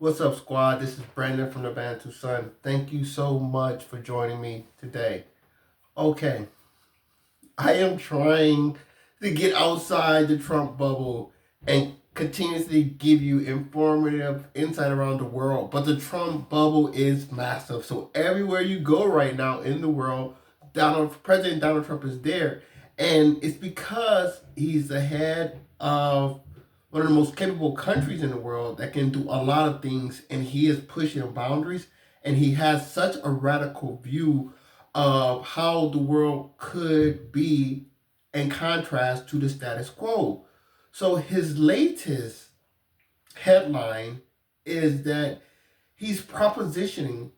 What's up, squad? This is Brandon from the Bantu Sun. Thank you so much for joining me today. Okay, I am trying to get outside the Trump bubble and continuously give you informative insight around the world. But the Trump bubble is massive. So everywhere you go right now in the world, President Donald Trump is there. And it's because he's the head of one of the most capable countries in the world that can do a lot of things, and he is pushing boundaries, and he has such a radical view of how the world could be in contrast to the status quo. So his latest headline is that he's propositioning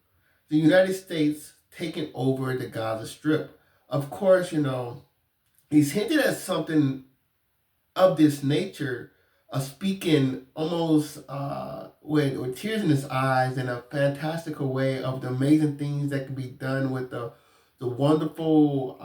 the United States taking over the Gaza Strip. Of course, he's hinted at something of this nature, speaking almost with tears in his eyes in a fantastical way of the amazing things that can be done with the wonderful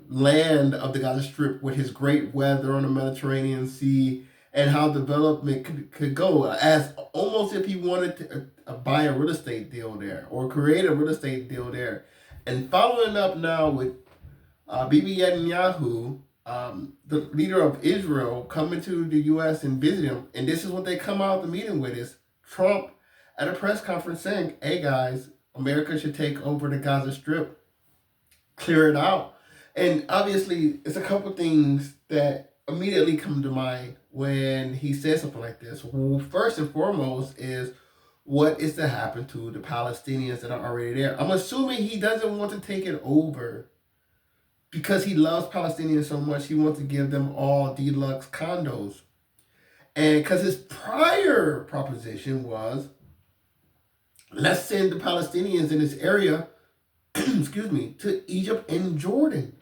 land of the Gaza Strip, with his great weather on the Mediterranean Sea, and how development could go, as almost if he wanted to buy a real estate deal there or create a real estate deal there. And following up now with Bibi Netanyahu, the leader of Israel, coming to the U.S. and visiting him. And this is what they come out of the meeting with: is Trump at a press conference saying, "Hey guys, America should take over the Gaza Strip, clear it out." And obviously, it's a couple things that immediately come to mind when he says something like this. Well, first and foremost is, what is to happen to the Palestinians that are already there? I'm assuming he doesn't want to take it over because he loves Palestinians so much. He wants to give them all deluxe condos. And because his prior proposition was, let's send the Palestinians in this area, excuse me, to Egypt and Jordan.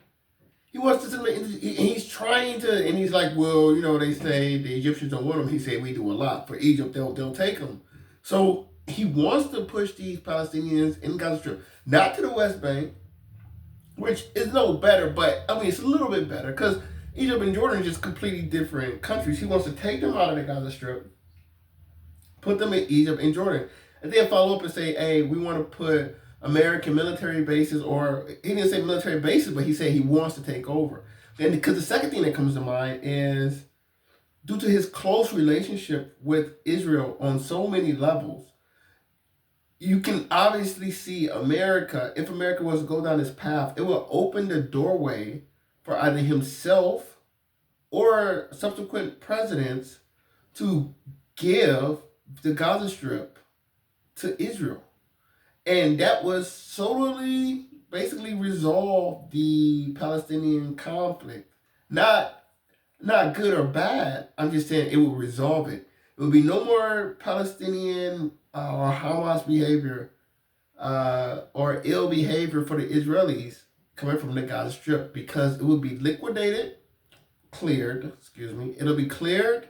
He wants to send them, and he's trying to, and he's like, well, they say the Egyptians don't want them. He said, we do a lot for Egypt. They'll take them. So he wants to push these Palestinians in Gaza Strip, not to the West Bank, which is no better, but I mean, it's a little bit better because Egypt and Jordan are just completely different countries. He wants to take them out of the Gaza Strip, put them in Egypt and Jordan, and then follow up and say, hey, we want to put American military bases, or he didn't say military bases, but he said he wants to take over. And because the second thing that comes to mind is, due to his close relationship with Israel on so many levels, you can obviously see America, if America was to go down this path, it will open the doorway for either himself or subsequent presidents to give the Gaza Strip to Israel. And that was solely basically resolve the Palestinian conflict. Not good or bad. I'm just saying it will resolve it. It will be no more Palestinian or Hamas behavior or ill behavior for the Israelis coming from the Gaza Strip, because it will be cleared, it'll be cleared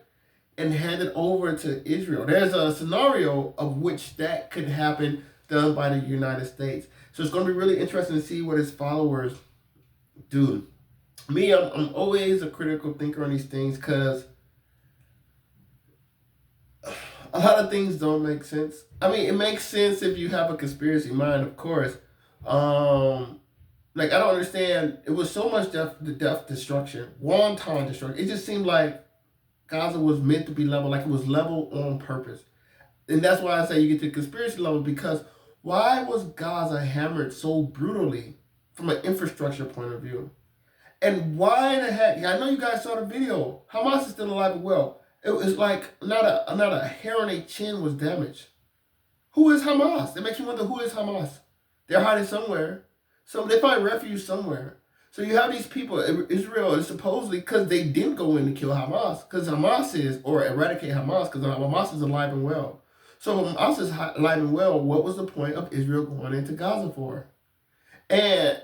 and handed over to Israel. There's a scenario of which that could happen done by the United States. So it's going to be really interesting to see what his followers do. Me, I'm always a critical thinker on these things because a lot of things don't make sense. I mean, it makes sense if you have a conspiracy mind, of course. I don't understand. It was so much death destruction, wanton destruction. It just seemed like Gaza was meant to be level, like it was level on purpose. And that's why I say you get to the conspiracy level, because why was Gaza hammered so brutally from an infrastructure point of view? And why the heck? I know you guys saw the video. Hamas is still alive and well. It was like not a hair on their chin was damaged. Who is Hamas? It makes me wonder, who is Hamas? They're hiding somewhere. So they find refuge somewhere. So you have these people, Israel is supposedly, because they didn't go in to kill Hamas, because Hamas is, or eradicate Hamas, because Hamas is alive and well. So Hamas is alive and well. What was the point of Israel going into Gaza for? And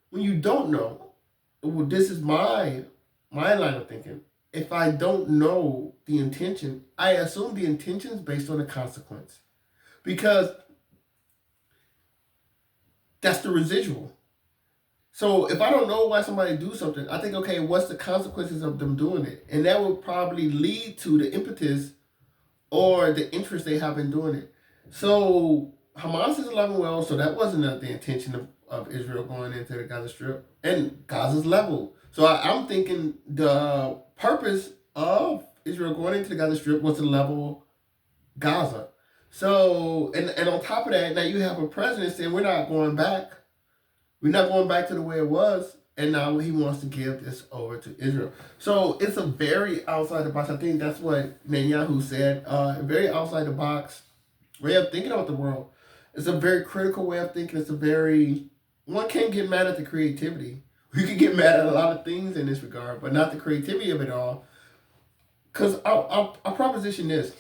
when you don't know, well, this is my line of thinking. If I don't know the intention, I assume the intention is based on the consequence, because that's the residual. So if I don't know why somebody do something, I think, okay, what's the consequences of them doing it? And that will probably lead to the impetus or the interest they have in doing it. So Hamas is level well, so that wasn't the intention of Israel going into the Gaza Strip, and Gaza's level. So I'm thinking the purpose of Israel going into the Gaza Strip was to level Gaza. So and on top of that, now you have a president saying we're not going back. We're not going back to the way it was. And now he wants to give this over to Israel. So it's a very outside the box. I think that's what Netanyahu said. Very outside the box way of thinking about the world. It's a very critical way of thinking. It's a very one can't get mad at the creativity. We can get mad at a lot of things in this regard, but not the creativity of it all. Because our proposition is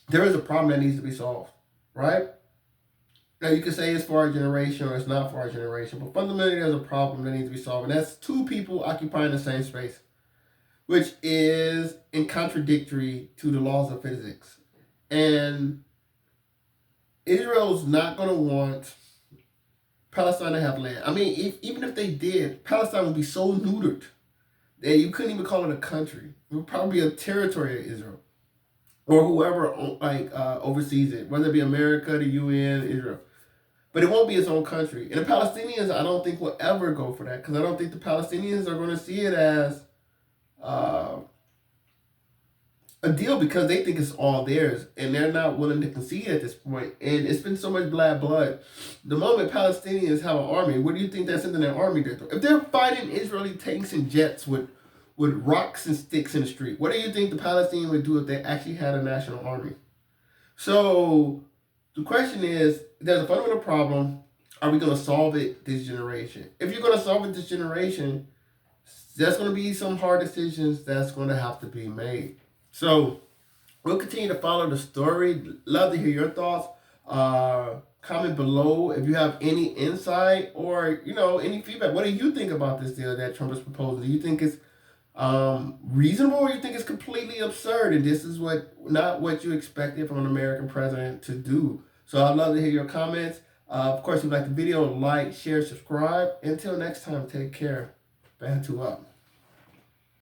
there is a problem that needs to be solved, right? Now you can say it's for our generation or it's not for our generation, but fundamentally there's a problem that needs to be solved, and that's two people occupying the same space, which is in contradictory to the laws of physics. And Israel's not going to want Palestine to have land. I mean, even if they did, Palestine would be so neutered that you couldn't even call it a country. It would probably be a territory of Israel or whoever oversees it, whether it be America, the UN, Israel. But it won't be its own country. And the Palestinians, I don't think will ever go for that because I don't think the Palestinians are going to see it as uh, a deal because they think it's all theirs and they're not willing to concede at this point. And it's been so much bad blood. The moment Palestinians have an army, what do you think that's in their army? If they're fighting Israeli tanks and jets with rocks and sticks in the street, what do you think the Palestinians would do if they actually had a national army? So the question is, there's a fundamental problem. Are we going to solve it this generation? If you're going to solve it this generation, there's going to be some hard decisions that's going to have to be made. So we'll continue to follow the story. Love to hear your thoughts. Comment below if you have any insight or any feedback. What do you think about this deal that Trump is proposing? Do you think it's reasonable, or you think it's completely absurd and this is not what you expected from an American president to do? So I'd love to hear your comments. Of course, if you like the video, like, share, subscribe. Until next time, take care. Bantu up.